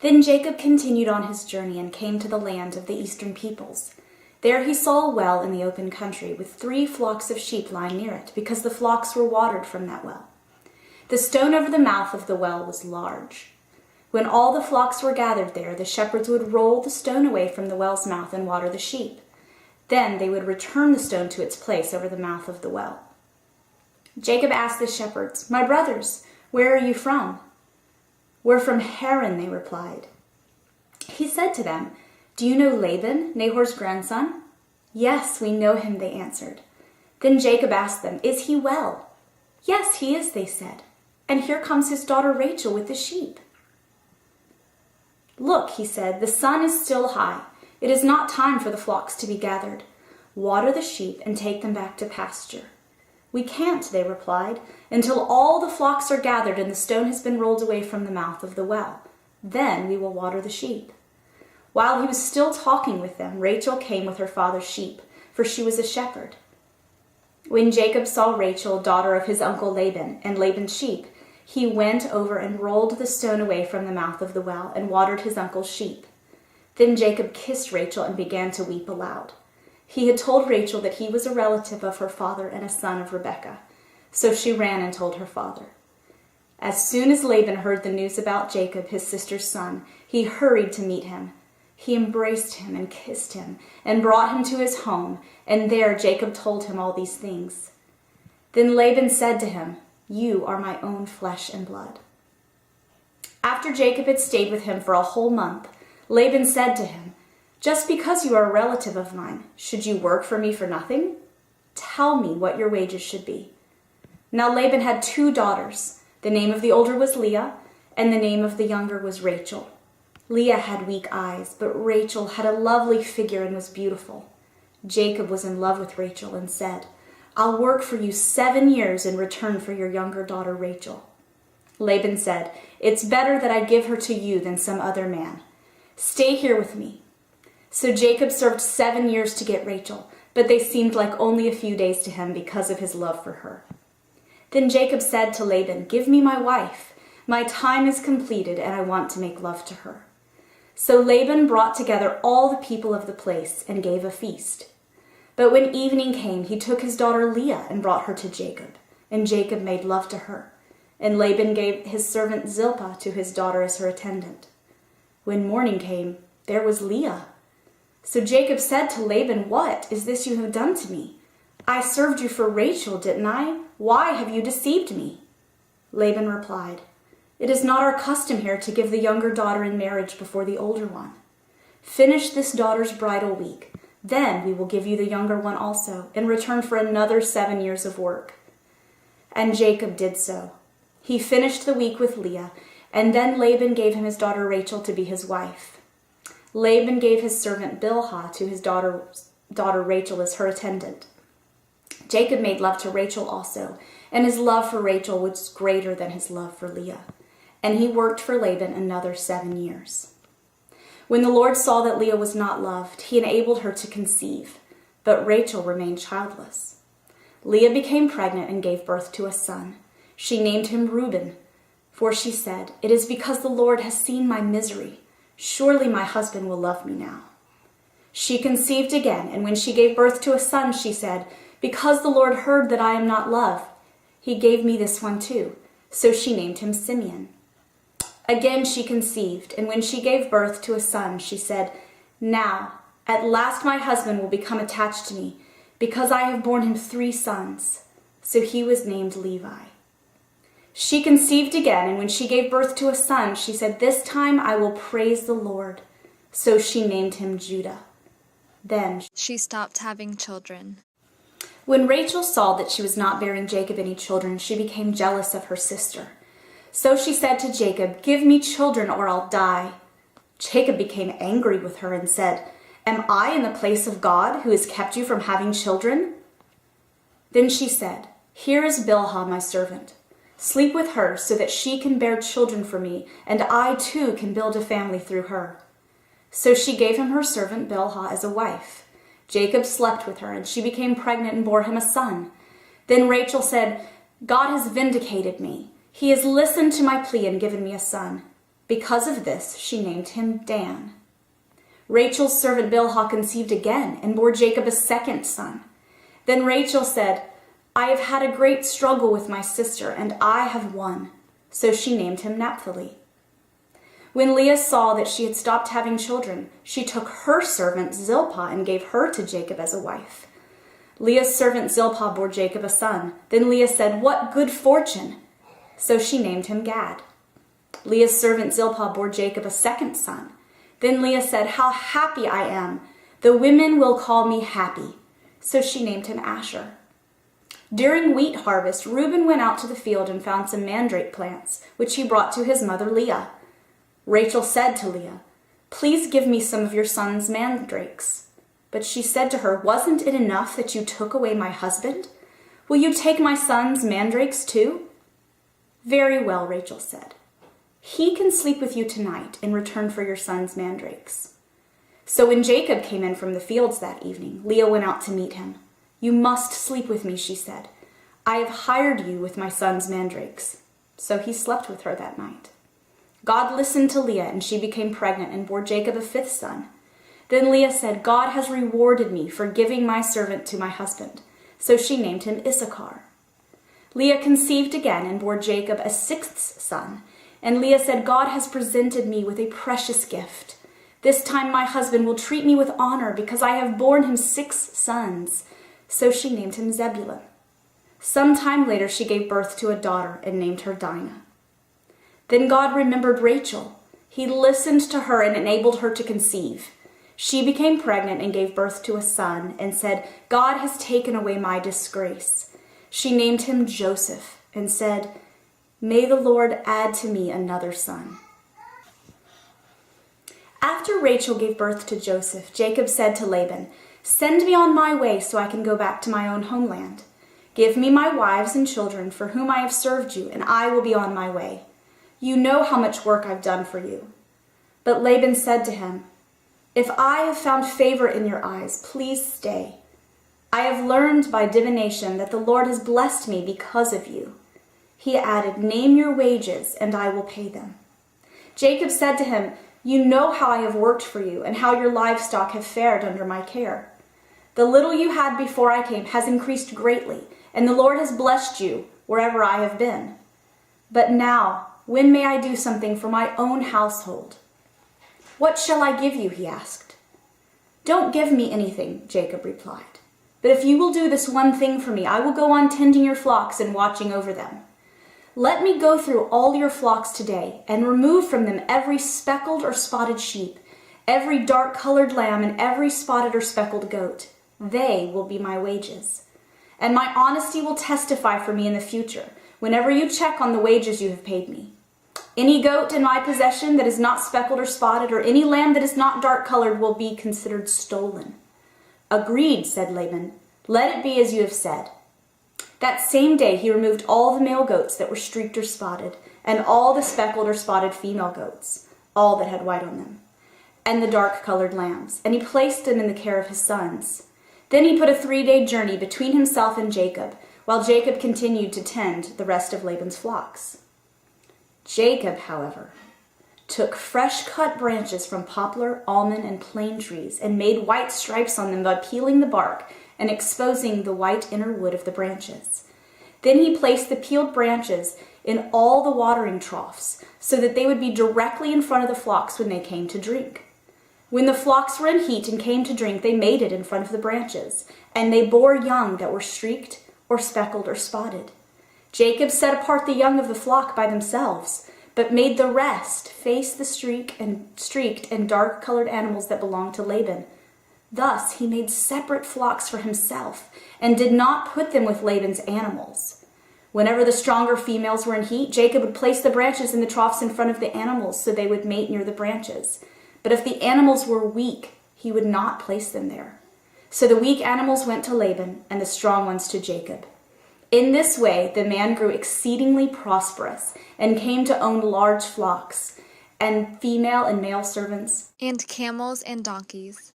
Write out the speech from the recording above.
Then Jacob continued on his journey and came to the land of the eastern peoples. There he saw a well in the open country, with 3 flocks of sheep lying near it, because the flocks were watered from that well. The stone over the mouth of the well was large. When all the flocks were gathered there, the shepherds would roll the stone away from the well's mouth and water the sheep. Then they would return the stone to its place over the mouth of the well. Jacob asked the shepherds, "My brothers, where are you from?" "We're from Haran," they replied. He said to them, "Do you know Laban, Nahor's grandson?" "Yes, we know him," they answered. Then Jacob asked them, "Is he well?" "Yes, he is," they said. "And here comes his daughter Rachel with the sheep." "Look," he said, "the sun is still high. It is not time for the flocks to be gathered. Water the sheep and take them back to pasture." "We can't," they replied, "until all the flocks are gathered and the stone has been rolled away from the mouth of the well. Then we will water the sheep." While he was still talking with them, Rachel came with her father's sheep, for she was a shepherd. When Jacob saw Rachel, daughter of his uncle Laban, and Laban's sheep, he went over and rolled the stone away from the mouth of the well and watered his uncle's sheep. Then Jacob kissed Rachel and began to weep aloud. He had told Rachel that he was a relative of her father and a son of Rebekah, so she ran and told her father. As soon as Laban heard the news about Jacob, his sister's son, he hurried to meet him. He embraced him and kissed him and brought him to his home, and there Jacob told him all these things. Then Laban said to him, "You are my own flesh and blood." After Jacob had stayed with him for a whole month, Laban said to him, "Just because you are a relative of mine, should you work for me for nothing? Tell me what your wages should be." Now Laban had 2 daughters. The name of the older was Leah, and the name of the younger was Rachel. Leah had weak eyes, but Rachel had a lovely figure and was beautiful. Jacob was in love with Rachel and said, "I'll work for you 7 years in return for your younger daughter Rachel." Laban said, "It's better that I give her to you than some other man. Stay here with me." So Jacob served 7 years to get Rachel, but they seemed like only a few days to him because of his love for her. Then Jacob said to Laban, "Give me my wife. My time is completed, and I want to make love to her." So Laban brought together all the people of the place and gave a feast. But when evening came, he took his daughter Leah and brought her to Jacob, and Jacob made love to her. And Laban gave his servant Zilpah to his daughter as her attendant. When morning came, there was Leah. So Jacob said to Laban, "What is this you have done to me? I served you for Rachel, didn't I? Why have you deceived me?" Laban replied, "It is not our custom here to give the younger daughter in marriage before the older one. Finish this daughter's bridal week. Then we will give you the younger one also, in return for another 7 years of work." And Jacob did so. He finished the week with Leah, and then Laban gave him his daughter Rachel to be his wife. Laban gave his servant Bilhah to his daughter Rachel as her attendant. Jacob made love to Rachel also, and his love for Rachel was greater than his love for Leah. And he worked for Laban another 7 years. When the Lord saw that Leah was not loved, he enabled her to conceive, but Rachel remained childless. Leah became pregnant and gave birth to a son. She named him Reuben, for she said, "It is because the Lord has seen my misery. Surely my husband will love me now." She conceived again, and when she gave birth to a son, she said, "Because the Lord heard that I am not loved, he gave me this one too." So she named him Simeon. Again she conceived, and when she gave birth to a son, she said, "Now, at last my husband will become attached to me, because I have borne him 3 sons." So he was named Levi. She conceived again, and when she gave birth to a son, she said, "This time I will praise the Lord." So she named him Judah. Then she stopped having children. When Rachel saw that she was not bearing Jacob any children, she became jealous of her sister. So she said to Jacob, "Give me children or I'll die." Jacob became angry with her and said, "Am I in the place of God who has kept you from having children?" Then she said, "Here is Bilhah, my servant. Sleep with her so that she can bear children for me, and I too can build a family through her." So she gave him her servant Bilhah as a wife. Jacob slept with her, and she became pregnant and bore him a son. Then Rachel said, "God has vindicated me. He has listened to my plea and given me a son." Because of this, she named him Dan. Rachel's servant Bilhah conceived again and bore Jacob a second son. Then Rachel said, I have had a great struggle with my sister, and I have won. So she named him Naphtali. When Leah saw that she had stopped having children, she took her servant Zilpah and gave her to Jacob as a wife. Leah's servant Zilpah bore Jacob a son. Then Leah said, What good fortune! So she named him Gad. Leah's servant Zilpah bore Jacob a second son. Then Leah said, How happy I am! The women will call me happy. So she named him Asher. During wheat harvest, Reuben went out to the field and found some mandrake plants, which he brought to his mother Leah. Rachel said to Leah, Please give me some of your son's mandrakes. But she said to her, Wasn't it enough that you took away my husband? Will you take my son's mandrakes too? Very well, Rachel said. He can sleep with you tonight in return for your son's mandrakes. So when Jacob came in from the fields that evening, Leah went out to meet him. You must sleep with me, she said. I have hired you with my son's mandrakes. So he slept with her that night. God listened to Leah, and she became pregnant and bore Jacob a fifth son. Then Leah said, God has rewarded me for giving my servant to my husband. So she named him Issachar. Leah conceived again and bore Jacob a sixth son. And Leah said, God has presented me with a precious gift. This time my husband will treat me with honor because I have borne him 6 sons. So she named him Zebulun. Some time later she gave birth to a daughter and named her Dinah. Then God remembered Rachel. He listened to her and enabled her to conceive. She became pregnant and gave birth to a son and said, God has taken away my disgrace. She named him Joseph and said, May the Lord add to me another son. After Rachel gave birth to Joseph, Jacob said to Laban, Send me on my way so I can go back to my own homeland. Give me my wives and children for whom I have served you, and I will be on my way. You know how much work I've done for you. But Laban said to him, If I have found favor in your eyes, please stay. I have learned by divination that the Lord has blessed me because of you. He added, Name your wages, and I will pay them. Jacob said to him, You know how I have worked for you, and how your livestock have fared under my care. The little you had before I came has increased greatly, and the Lord has blessed you wherever I have been. But now, when may I do something for my own household? What shall I give you? He asked. Don't give me anything, Jacob replied. But if you will do this one thing for me, I will go on tending your flocks and watching over them. Let me go through all your flocks today and remove from them every speckled or spotted sheep, every dark-colored lamb, and every spotted or speckled goat. They will be my wages. And my honesty will testify for me in the future, whenever you check on the wages you have paid me. Any goat in my possession that is not speckled or spotted, or any lamb that is not dark-colored, will be considered stolen. Agreed, said Laban. Let it be as you have said. That same day he removed all the male goats that were streaked or spotted, and all the speckled or spotted female goats, all that had white on them, and the dark-colored lambs, and he placed them in the care of his sons. Then he put a 3-day journey between himself and Jacob, while Jacob continued to tend the rest of Laban's flocks. Jacob, however, took fresh-cut branches from poplar, almond, and plane trees and made white stripes on them by peeling the bark and exposing the white inner wood of the branches. Then he placed the peeled branches in all the watering troughs so that they would be directly in front of the flocks when they came to drink. When the flocks were in heat and came to drink, they mated in front of the branches, and they bore young that were streaked or speckled or spotted. Jacob set apart the young of the flock by themselves, but made the rest face the streaked and dark-colored animals that belonged to Laban. Thus he made separate flocks for himself, and did not put them with Laban's animals. Whenever the stronger females were in heat, Jacob would place the branches in the troughs in front of the animals so they would mate near the branches. But if the animals were weak, he would not place them there. So the weak animals went to Laban, and the strong ones to Jacob. In this way, the man grew exceedingly prosperous and came to own large flocks, and female and male servants, and camels and donkeys.